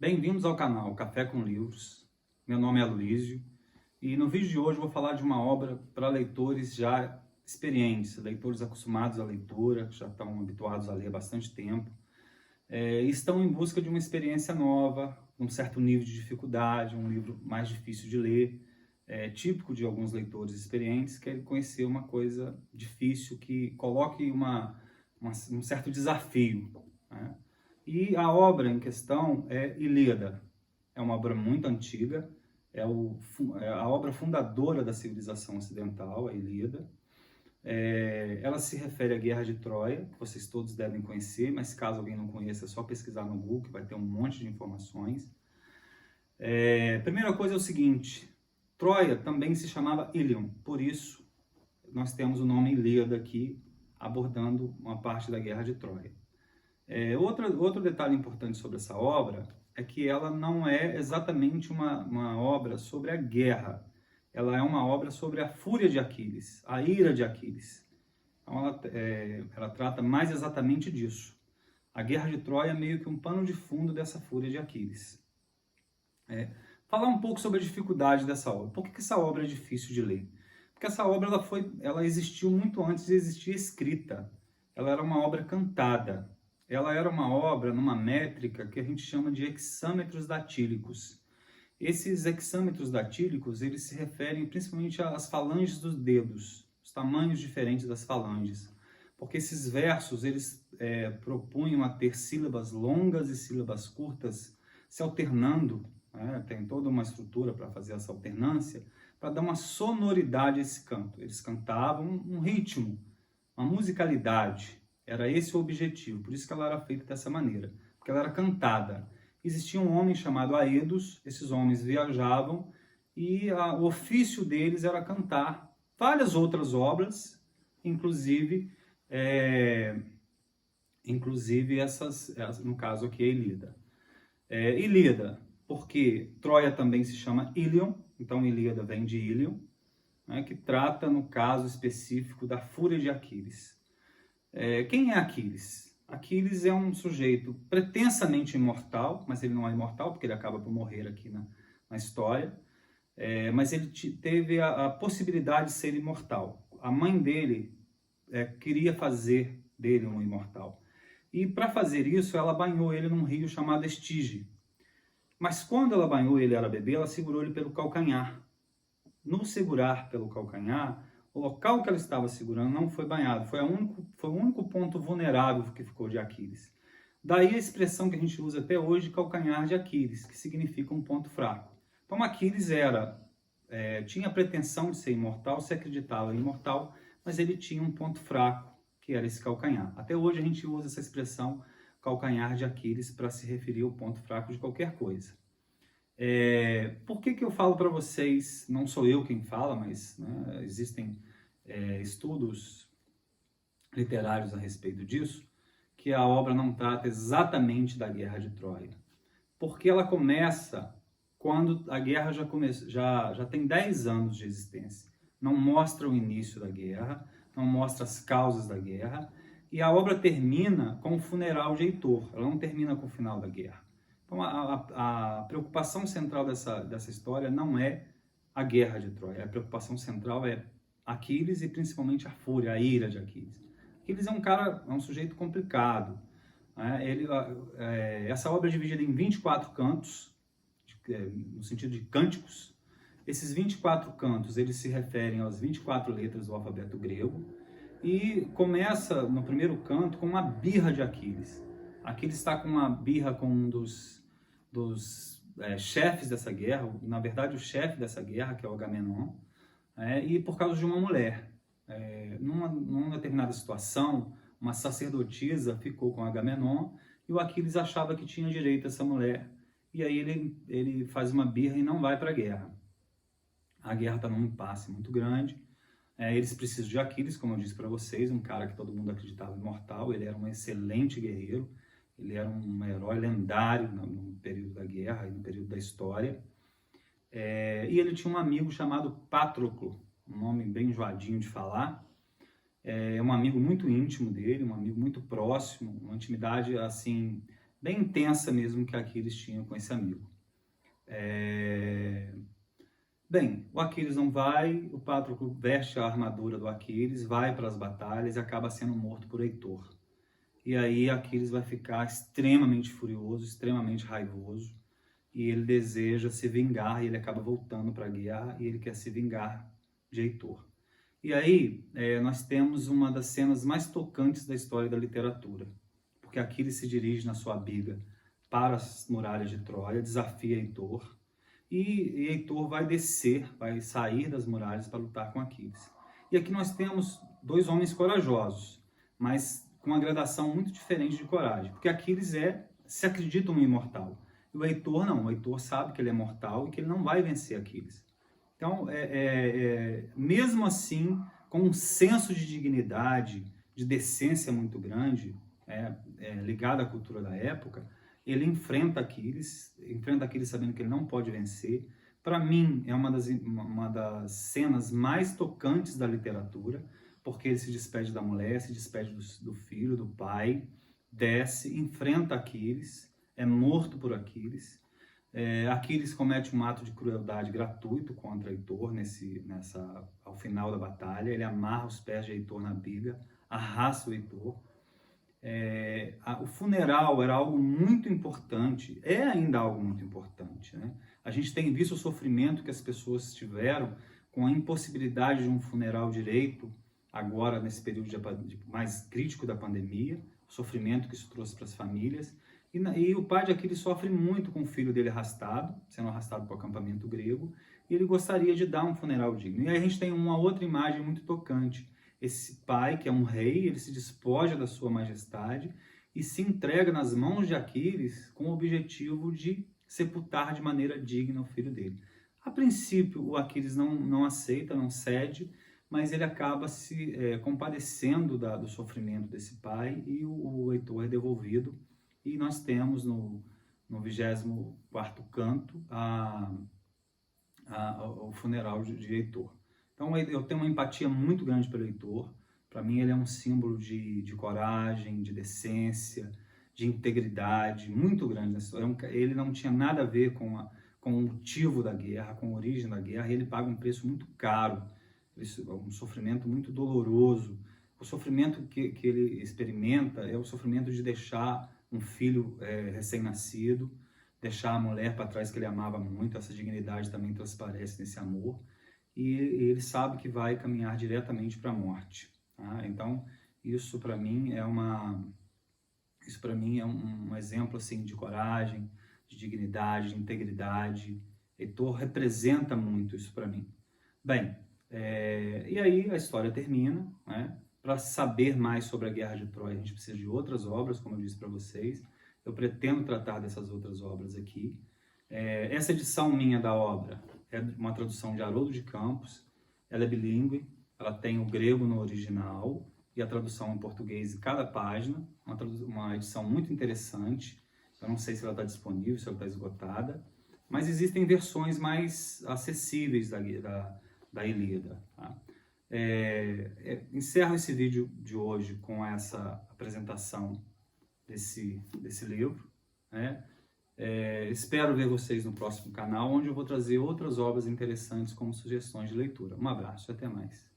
Bem-vindos ao canal Café com Livros. Meu nome é Aloísio e no vídeo de hoje eu vou falar de uma obra para leitores já experientes, leitores acostumados à leitura, que já estão habituados a ler há bastante tempo, e estão em busca de uma experiência nova, um certo nível de dificuldade, um livro mais difícil de ler, típico de alguns leitores experientes, querem conhecer uma coisa difícil que coloque um certo desafio, né? E a obra em questão é Ilíada. É uma obra muito antiga, é a obra fundadora da civilização ocidental, a Ilíada. Ela se refere à Guerra de Troia, que vocês todos devem conhecer, mas caso alguém não conheça, é só pesquisar no Google, que vai ter um monte de informações. Primeira coisa é o seguinte, Troia também se chamava Ilion, por isso nós temos o nome Ilíada aqui, abordando uma parte da Guerra de Troia. Outro detalhe importante sobre essa obra é que ela não é exatamente uma obra sobre a guerra. Ela é uma obra sobre a fúria de Aquiles, a ira de Aquiles. Então ela trata mais exatamente disso. A Guerra de Troia é meio que um pano de fundo dessa fúria de Aquiles. Falar um pouco sobre a dificuldade dessa obra. Por que essa obra é difícil de ler? Porque essa obra ela existiu muito antes de existir escrita. Ela era uma obra cantada. Ela era uma obra numa métrica que a gente chama de hexâmetros datílicos. Esses hexâmetros datílicos, eles se referem principalmente às falanges dos dedos, os tamanhos diferentes das falanges. Porque esses versos, eles propunham a ter sílabas longas e sílabas curtas se alternando, né? Tem toda uma estrutura para fazer essa alternância, para dar uma sonoridade a esse canto. Eles cantavam um ritmo, uma musicalidade. Era esse o objetivo, por isso que ela era feita dessa maneira, porque ela era cantada. Existia um homem chamado Aedos, esses homens viajavam e o ofício deles era cantar várias outras obras, inclusive no caso aqui, a Ilíada. Ilíada, porque Troia também se chama Ilion, então Ilíada vem de Ilion, né, que trata, no caso específico, da fúria de Aquiles. Quem é Aquiles? Aquiles é um sujeito pretensamente imortal, mas ele não é imortal, porque ele acaba por morrer aqui na história, mas ele teve a possibilidade de ser imortal. A mãe dele queria fazer dele um imortal. E para fazer isso, ela banhou ele num rio chamado Estige. Mas quando ela banhou ele, era bebê, ela segurou ele pelo calcanhar. No segurar pelo calcanhar, o local que ela estava segurando não foi banhado, foi o único ponto vulnerável que ficou de Aquiles. Daí a expressão que a gente usa até hoje, calcanhar de Aquiles, que significa um ponto fraco. Então Aquiles tinha a pretensão de ser imortal, se acreditava imortal, mas ele tinha um ponto fraco, que era esse calcanhar. Até hoje a gente usa essa expressão calcanhar de Aquiles para se referir ao ponto fraco de qualquer coisa. Por que eu falo para vocês, não sou eu quem fala, mas né, existem estudos literários a respeito disso, que a obra não trata exatamente da Guerra de Troia. Porque ela começa quando a guerra já tem 10 anos de existência. Não mostra o início da guerra, não mostra as causas da guerra, e a obra termina com o funeral de Heitor, ela não termina com o final da guerra. Então, a preocupação central dessa história não é a Guerra de Troia. A preocupação central é Aquiles e principalmente a fúria, a ira de Aquiles. Aquiles é um sujeito complicado. Né? Essa obra é dividida em 24 cantos, no sentido de cânticos. Esses 24 cantos, eles se referem às 24 letras do alfabeto grego. E começa, no primeiro canto, com uma birra de Aquiles. Aquiles está com uma birra com um dos chefes dessa guerra, na verdade o chefe dessa guerra, que é o Agamenon, e por causa de uma mulher. Numa determinada situação, uma sacerdotisa ficou com Agamenon e o Aquiles achava que tinha direito a essa mulher. E aí ele faz uma birra e não vai para a guerra. A guerra está num impasse muito grande. Eles precisam de Aquiles, como eu disse para vocês, um cara que todo mundo acreditava imortal. Ele era um excelente guerreiro. Ele era um herói lendário no período da guerra e no período da história. E ele tinha um amigo chamado Patroclo, um nome bem enjoadinho de falar. Um amigo muito íntimo dele, um amigo muito próximo, uma intimidade assim bem intensa mesmo que Aquiles tinha com esse amigo. Bem, o Aquiles não vai, o Patroclo veste a armadura do Aquiles, vai para as batalhas e acaba sendo morto por Heitor. E aí Aquiles vai ficar extremamente furioso, extremamente raivoso, e ele deseja se vingar, e ele acaba voltando para a guerra, e ele quer se vingar de Heitor. E aí nós temos uma das cenas mais tocantes da história da literatura, porque Aquiles se dirige na sua biga para as muralhas de Troia, desafia Heitor, e Heitor vai descer, vai sair das muralhas para lutar com Aquiles. E aqui nós temos dois homens corajosos, mas com uma gradação muito diferente de coragem, porque Aquiles se acredita um imortal, e o Heitor não, o Heitor sabe que ele é mortal e que ele não vai vencer Aquiles. Então, mesmo assim, com um senso de dignidade, de decência muito grande, ligado à cultura da época, ele enfrenta Aquiles sabendo que ele não pode vencer. Para mim, é uma das cenas mais tocantes da literatura, porque ele se despede da mulher, se despede do filho, do pai, desce, enfrenta Aquiles, é morto por Aquiles. Aquiles comete um ato de crueldade gratuito contra Heitor ao final da batalha. Ele amarra os pés de Heitor na biga, arrasta o Heitor. O funeral era algo muito importante, é ainda algo muito importante, né? A gente tem visto o sofrimento que as pessoas tiveram com a impossibilidade de um funeral direito, agora nesse período mais crítico da pandemia, o sofrimento que isso trouxe para as famílias. E o pai de Aquiles sofre muito com o filho dele sendo arrastado para o acampamento grego, e ele gostaria de dar um funeral digno. E aí a gente tem uma outra imagem muito tocante. Esse pai, que é um rei, ele se despoja da sua majestade e se entrega nas mãos de Aquiles com o objetivo de sepultar de maneira digna o filho dele. A princípio, o Aquiles não aceita, não cede, mas ele acaba se compadecendo do sofrimento desse pai, e o Heitor é devolvido. E nós temos no 24º canto o funeral de Heitor. Então eu tenho uma empatia muito grande pelo Heitor. Para mim ele é um símbolo de coragem, de decência, de integridade, muito grande nessa história. Ele não tinha nada a ver com o motivo da guerra, com a origem da guerra, e ele paga um preço muito caro, um sofrimento muito doloroso. O sofrimento que ele experimenta é o sofrimento de deixar um filho recém-nascido, deixar a mulher para trás que ele amava muito. Essa dignidade também transparece nesse amor. E ele sabe que vai caminhar diretamente para a morte. Tá? Então, isso para mim é um exemplo assim, de coragem, de dignidade, de integridade. Heitor representa muito isso para mim. Bem, e aí a história termina, né? Para saber mais sobre a Guerra de Troia, a gente precisa de outras obras, como eu disse para vocês. Eu pretendo tratar dessas outras obras aqui. Essa edição minha da obra é uma tradução de Haroldo de Campos. Ela é bilíngue, ela tem o grego no original e a tradução em português em cada página. Uma edição muito interessante. Eu não sei se ela está disponível, se ela está esgotada, mas existem versões mais acessíveis da Ilíada. Tá? Encerro esse vídeo de hoje com essa apresentação desse livro, né? Espero ver vocês no próximo canal, onde eu vou trazer outras obras interessantes como sugestões de leitura. Um abraço e até mais.